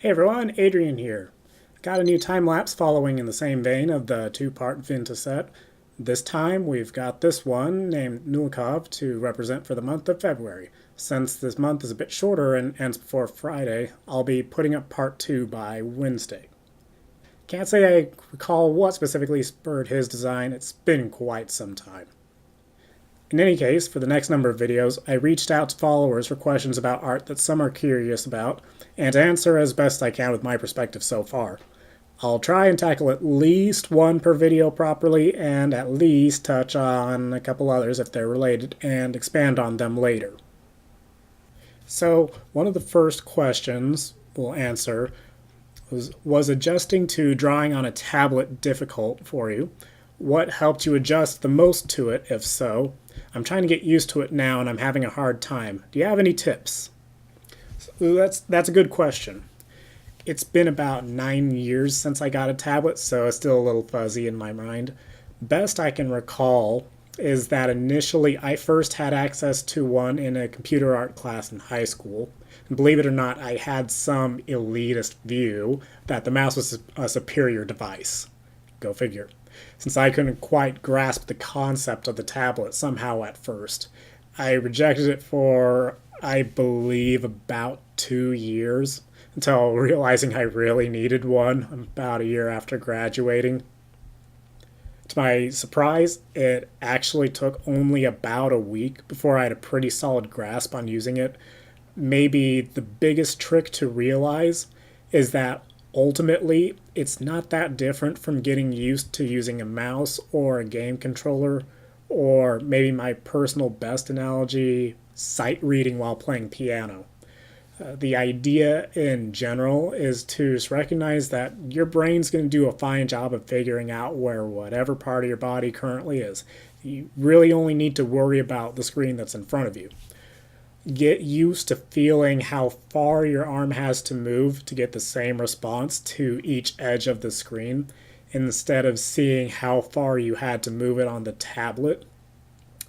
Hey everyone, Adrian here. Got a new time lapse following in the same vein of the two-part Vynta set. This time we've got this one named Nulacav to represent for the month of February. Since this month is a bit shorter and ends before Friday, I'll be putting up part 2 by Wednesday. Can't say I recall what specifically spurred his design, it's been quite some time. In any case, for the next number of videos, I reached out to followers for questions about art that some are curious about, and to answer as best I can with my perspective so far. I'll try and tackle at least one per video properly, and at least touch on a couple others if they're related, and expand on them later. So, one of the first questions we'll answer was adjusting to drawing on a tablet difficult for you? What helped you adjust the most to it, if so? I'm trying to get used to it now and I'm having a hard time. Do you have any tips? So that's a good question. It's been about 9 years since I got a tablet, so it's still a little fuzzy in my mind. Best I can recall is that initially I first had access to one in a computer art class in high school. And believe it or not, I had some elitist view that the mouse was a superior device. Go figure. Since I couldn't quite grasp the concept of the tablet somehow at first. I rejected it for, I believe, about 2 years, until realizing I really needed one about a year after graduating. To my surprise, it actually took only about a week before I had a pretty solid grasp on using it. Maybe the biggest trick to realize is that ultimately, it's not that different from getting used to using a mouse or a game controller, or maybe my personal best analogy, sight reading while playing piano. The idea in general is to just recognize that your brain's going to do a fine job of figuring out where whatever part of your body currently is. You really only need to worry about the screen that's in front of you. Get used to feeling how far your arm has to move to get the same response to each edge of the screen, instead of seeing how far you had to move it on the tablet.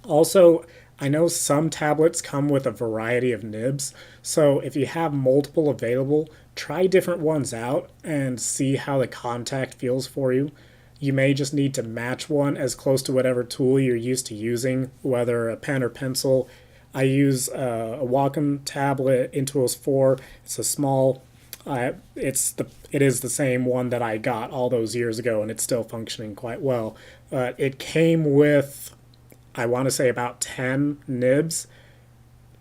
Also, I know some tablets come with a variety of nibs, so if you have multiple available, try different ones out and see how the contact feels for you. You may just need to match one as close to whatever tool you're used to using, whether a pen or pencil. I use a Wacom tablet Intuos 4. It's a small, it is the same one that I got all those years ago, and it's still functioning quite well. It came with, I want to say, about 10 nibs,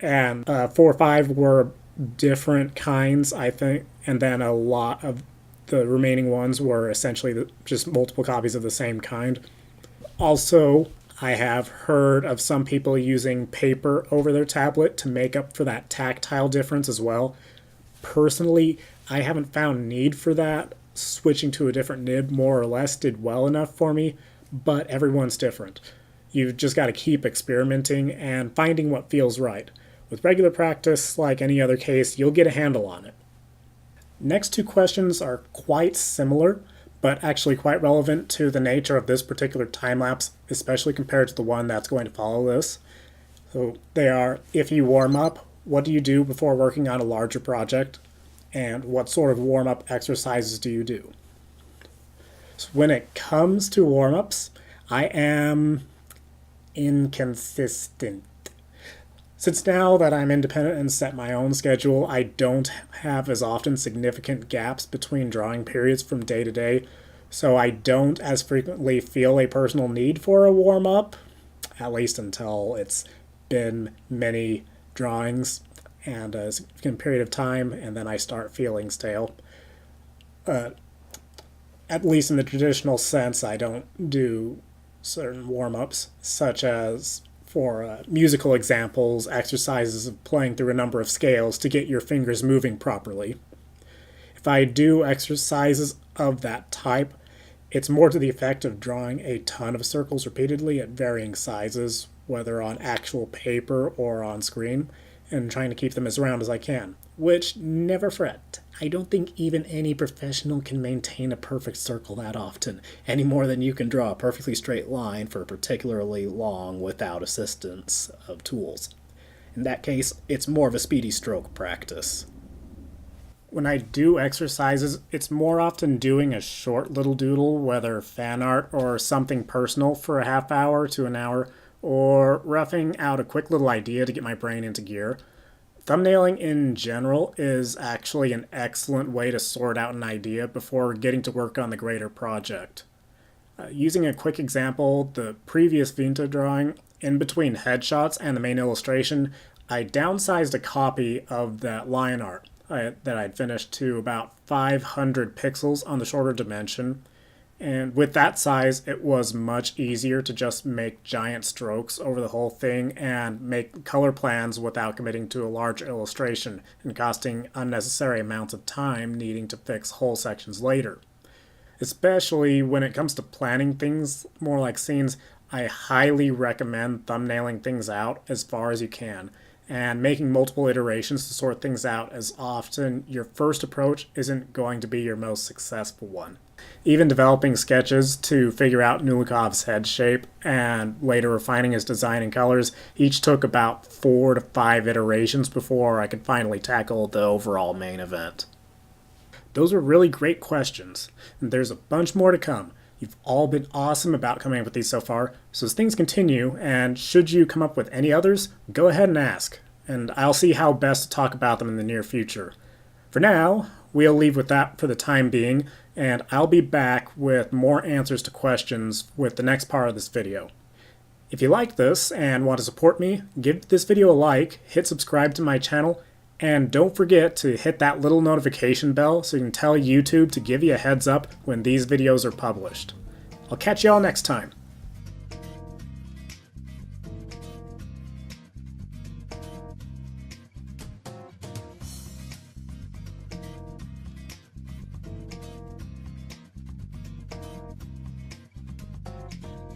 and 4 or 5 were different kinds, I think, and then a lot of the remaining ones were essentially just multiple copies of the same kind. Also, I have heard of some people using paper over their tablet to make up for that tactile difference as well. Personally, I haven't found need for that. Switching to a different nib more or less did well enough for me, but everyone's different. You've just got to keep experimenting and finding what feels right. With regular practice, like any other case, you'll get a handle on it. Next two questions are quite similar, but actually quite relevant to the nature of this particular time lapse, especially compared to the one that's going to follow this. So they are, if you warm up, what do you do before working on a larger project? And what sort of warm-up exercises do you do? So when it comes to warm-ups, I am inconsistent. Since now that I'm independent and set my own schedule, I don't have as often significant gaps between drawing periods from day to day, so I don't as frequently feel a personal need for a warm-up, at least until it's been many drawings and a significant period of time, and then I start feeling stale. At least in the traditional sense, I don't do certain warm-ups, such as for musical examples, exercises of playing through a number of scales to get your fingers moving properly. If I do exercises of that type, it's more to the effect of drawing a ton of circles repeatedly at varying sizes, whether on actual paper or on screen, and trying to keep them as round as I can. Which, never fret, I don't think even any professional can maintain a perfect circle that often, any more than you can draw a perfectly straight line for particularly long without assistance of tools. In that case, it's more of a speedy stroke practice. When I do exercises, it's more often doing a short little doodle, whether fan art or something personal for a half hour to an hour, or roughing out a quick little idea to get my brain into gear. Thumbnailing in general is actually an excellent way to sort out an idea before getting to work on the greater project. Using a quick example, the previous Vynta drawing, in between headshots and the main illustration, I downsized a copy of that line art that I'd finished to about 500 pixels on the shorter dimension. And with that size, it was much easier to just make giant strokes over the whole thing and make color plans without committing to a large illustration and costing unnecessary amounts of time needing to fix whole sections later. Especially when it comes to planning things more like scenes, I highly recommend thumbnailing things out as far as you can and making multiple iterations to sort things out, as often your first approach isn't going to be your most successful one. Even developing sketches to figure out Nulacav's head shape and later refining his design and colors each took about 4 to 5 iterations before I could finally tackle the overall main event. Those were really great questions, and there's a bunch more to come. You've all been awesome about coming up with these so far, so as things continue, and should you come up with any others, go ahead and ask, and I'll see how best to talk about them in the near future. For now, we'll leave with that for the time being, and I'll be back with more answers to questions with the next part of this video. If you like this and want to support me, give this video a like, hit subscribe to my channel, and don't forget to hit that little notification bell so you can tell YouTube to give you a heads up when these videos are published. I'll catch y'all next time.